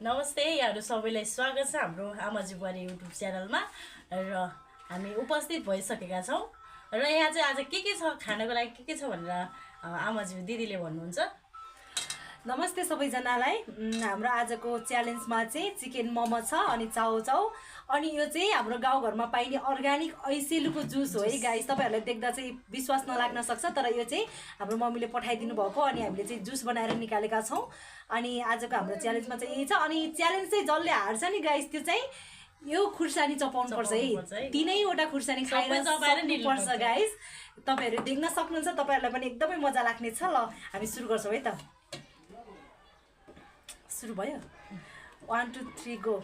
नमस्ते यहाँहरु सबैलाई स्वागत छ हाम्रो आमाजु बुहरी युट्युब च्यानलमा र हामी उपस्थित भइसकेका छौं र यहाँ चाहिँ आज के छ खानको लागि के छ भनेर आमाजु दिदीले भन्नुहुन्छ। नमस्ते सबैजनालाई। हाम्रो आजको च्यालेन्जमा चाहिँ चिकन मोमो छ अनि चाउचाउ अनि यो चाहिँ हाम्रो गाउँघरमा पाइने अर्ग्यानिक ऐसेलुको जुस हो है गाइस। तपाईहरुले देख्दा चाहिँ विश्वास नलाग्न सक्छ तर यो चाहिँ हाम्रो मम्मीले पठाइदिनु भएको अनि हामीले चाहिँ जुस बनाएर निकालेका छौं। अनि आजको हाम्रो च्यालेन्जमा चाहिँ यही छ अनि च्यालेन्ज चाहिँ जसले हार्छ नि गाइस त्यो चाहिँ यो खुर्सानी चपाउनु पर्छ है। तीनैवटा खुर्सानी खाएर सक्नु पर्छ गाइस। तपाईहरु देख्न सक्नुहुन्छ, तपाईहरुलाई पनि एकदमै मजा लाग्ने छ। ल हामी सुरु गर्छौं है त। सुरु भयो 1 2 3 गो।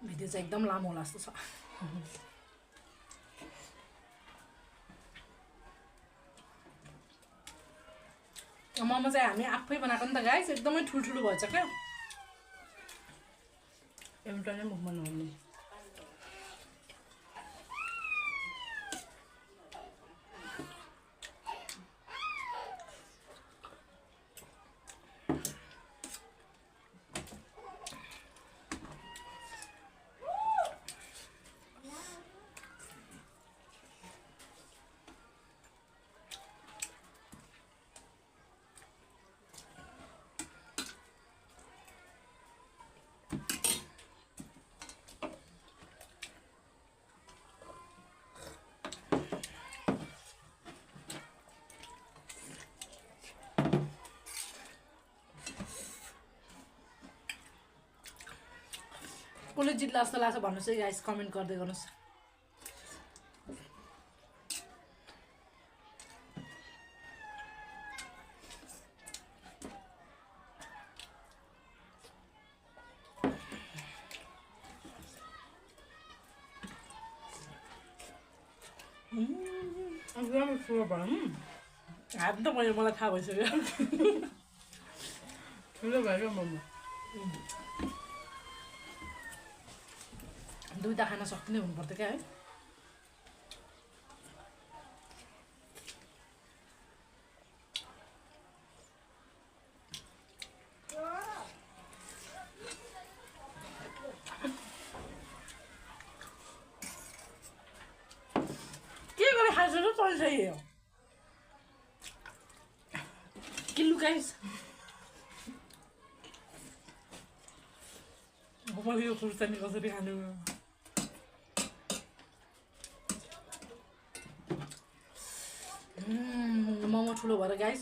भिडियो चाहिँ एकदम लामो होला जस्तो छ। मोमो चाहिँ हामी आफै बनाएको नि त गाइस, एकदमै ठुल्ठुलो भएछ क्या। एउटा नै मुखमा नहाल्नु। कसले जित्ला जस्तो लाग्छ भन्नुहोस् है गाइस, कमेन्ट गर्दै गर्नुहोस्। एकदमै ठुलो भयो। हात त मलाई थाहा भइसक्यो। ठुलो भयो मोमो। दुईटा खान सक्ने हुनुपर्छ क्या है। के गरे खान्छ र चल्छ यो किल्लु गाइस। मैले यो खुर्सानी कसरी खानु। मोमो ठुलो भएर गाइस।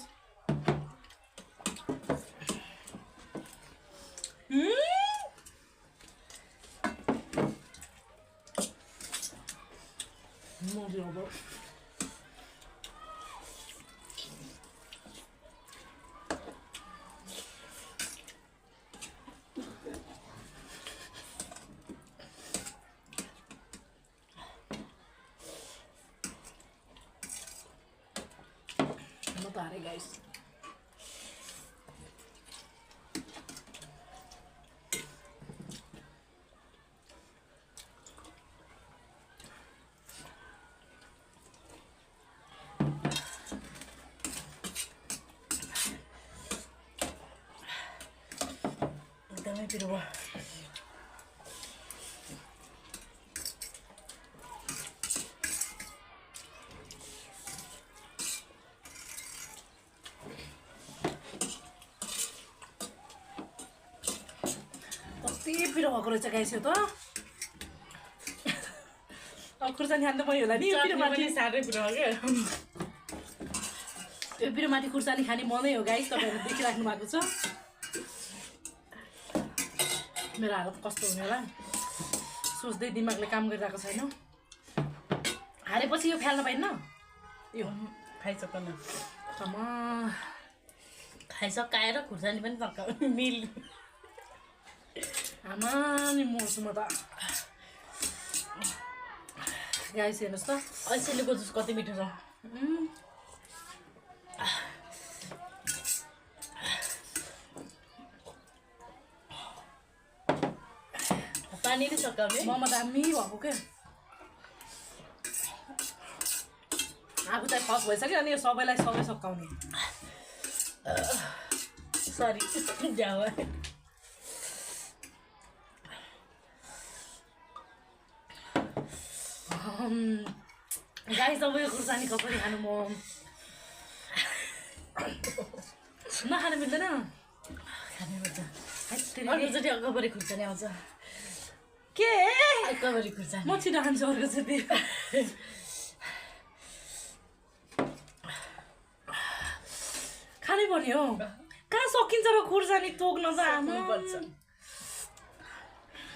तारे गाइस। एकदमै पिरो भयो। कति पिरो भएको रहेछ गाइस यो त। अब खुर्सानी खानु त भयो होला नि। यो पिरोमाथि साह्रै पिरो भयो क्या। यो पिरोमाथि खुर्सानी खाने मनै हो गाइस। तपाईहरुले देखिराख्नु भएको छ मेरो हालत कस्तो हुने होला। सोच्दै दिमागले काम गरिरहेको छैन। हारेपछि यो फ्याल्न पाइन्न यो खाइसक्न आमा खाइसकाएर खुर्सानी पनि सकाउ मिल आमा नि मर्छु म त गाइस हेर्नुहोस् त ऐसेलुको जुस कति मिठो छ पानी नै सकाउने ममा दामी भएको क्या आगो चाहिँ फस भइसक्यो अनि यो सबैलाई सबै सकाउने सरी जाऊ गाई सबैको खुर्सानी कसरी खानु म नखानु मिल्दैन खानुपर्छ अर्कोचोटि अगापरि खुर्सानी आउँछ के अगापरि खुर्सानी म छिटो खान्छु अर्कोचोटि खानै पर्ने हो कहाँ सकिन्छ र खुर्सानी तोक्न त आमा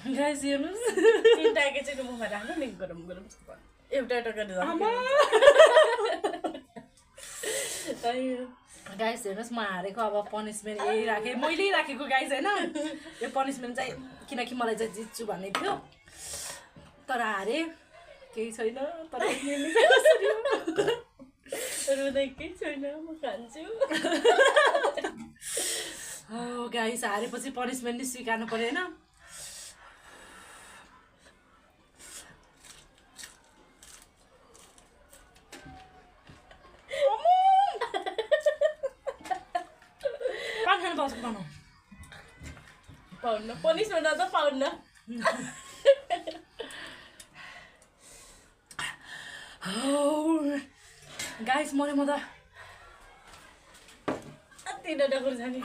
गाइस हेर्नुहोस् तिनवटा एकैचोटि मुखमा राख्नु नि गरम गरम एउटा एउटा गरेर गाइस हेर्नुहोस् म हारेको अब पनिसमेन्ट यही राखेँ मैले राखेको गाइस होइन यो पनिसमेन्ट चाहिँ किनकि मलाई चाहिँ जित्छु भन्ने थियो तर हारेँ केही छैन तर रुँदै केही छैन म खान्छु हो गाइस हारेपछि पनिसमेन्ट नै स्वीकार्नु पर्यो होइन पाउन्न पनिसमेन्ट त पाउन्न गाइस मरे म त तिनवटा खुर्सानी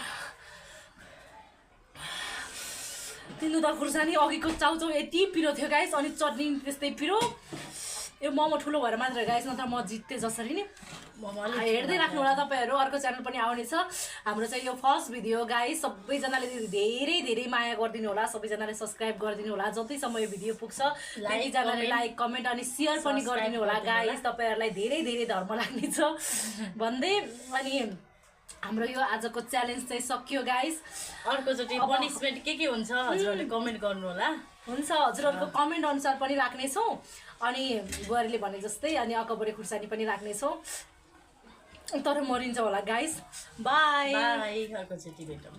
तिनवटा खुर्सानी अघिको चाउचाउ यति पिरो थियो गाइस अनि चटनी त्यस्तै पिरो यो मोमो ठुलो भएर मात्र गाइस नत्र म जित्थे जसरी नि हेर्दै राख्नु होला तपाईँहरू अर्को च्यानल पनि आउने छ हाम्रो चाहिँ यो फर्स्ट भिडियो गाइस सबैजनाले धेरै धेरै माया गरिदिनु होला सबैजनाले सब्सक्राइब गरिदिनु होला जतिसम्म यो भिडियो पुग्छ सबैजनाले लाइक कमेन्ट अनि सेयर पनि गरिदिनु होला गाइस तपाईँहरूलाई धेरै धेरै धर्म लाग्नेछ भन्दै अनि हाम्रो यो आजको च्यालेन्ज चाहिँ सकियो गाइस अर्कोचोटि पनिसमेन्ट के हुन्छ हजुरहरूले कमेन्ट गर्नु होला हुन्छ हजुरहरूको कमेन्ट अनुसार पनि राख्नेछौँ अनि बुहारीले भने जस्तै अनि अकबरे खुर्सानी पनि राख्नेछौँ तर मरिन्छ होला गाइस बाई बाई अर्कोचोटि भेटौँ